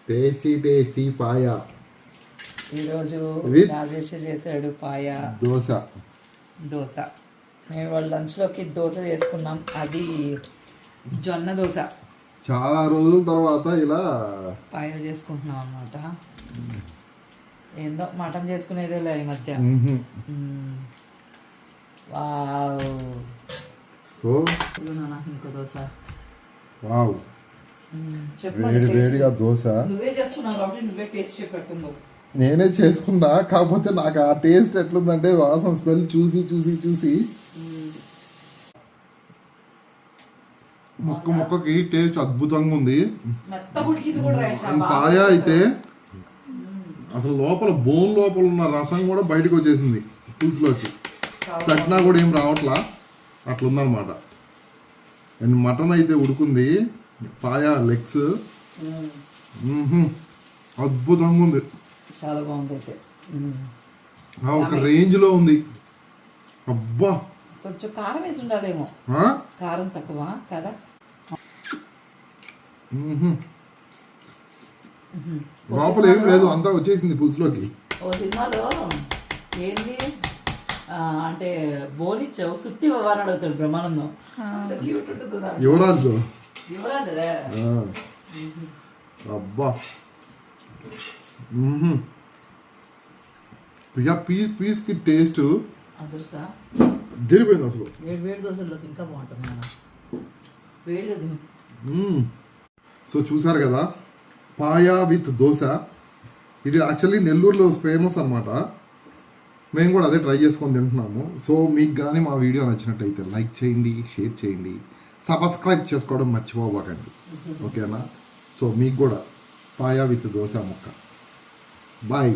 Tasty tasty paya. ఈరోజు రాజేష్ చేశాడు పాయా దోశ. మేము వాళ్ళ లంచ్లోకి దోశ చేసుకున్నాం. అది జొన్న దోశ. చాలా రోజుల తర్వాత ఇలా పాయా చేసుకుంటున్నాం అన్నమాట. ఏందో మటన్ చేసుకునేదేలే ఈ మధ్య. వావ్. సో ఇంకో దోశ. వావ్. వేడిగా దోశ. నువ్వే చేసుకున్నావు కాబట్టి నువ్వే టేస్ట్ చెప్పట్టుందో. నేనే చేసుకున్నా, కాకపోతే నాకు ఆ టేస్ట్ ఎట్లుందంటే వాసన స్మెల్ చూసి చూసి చూసి ముక్కకి టేస్ట్ అద్భుతంగా ఉంది. పాయా అయితే అసలు లోపల బోన్ లోపల ఉన్న రసం కూడా బయటకు వచ్చేసింది పులుసులోకి. తట్టినా కూడా ఏం రావట్లా, అట్లుందనమాట. అండ్ మటన్ అయితే ఉడుకుంది. పాయా లెగ్స్ అద్భుతంగా ఉంది. చాలా బాగుంది అయితే. ఒక రేంజ్ లో ఉంది. అబ్బా, కొంచెం కారం వేసి ఉండాలేమో. కారం తక్కువ కదా. లోపల ఏం లేదు, అంతా వచ్చేసింది పులుసులోకి. ఓ సినిమాలో ఏంది అంటే బోనిచ్చావు సుత్తి అని అడుగుతాడు బ్రహ్మానందం. యువరాజులో. యువరాజ్ అదే. అబ్బా, పీస్ కి టేస్ట్ అదృష్టా జరిపోయింది అసలు. వేడి దోశల్లోకి ఇంకా బాగుంటుంది మన వేడిగా. సో చూసారు కదా, పాయా విత్ దోశ. ఇది యాక్చువల్లీ నెల్లూరులో ఫేమస్ అనమాట. మేము కూడా అదే ట్రై చేసుకొని తింటున్నాము. సో మీకు కానీ మా వీడియో నచ్చినట్టయితే లైక్ చేయండి, షేర్ చేయండి, సబ్స్క్రైబ్ చేసుకోవడం మర్చిపోబాకండి. ఓకేనా? సో మీకు కూడా పాయా విత్ దోశ ముక్క. బాయ్.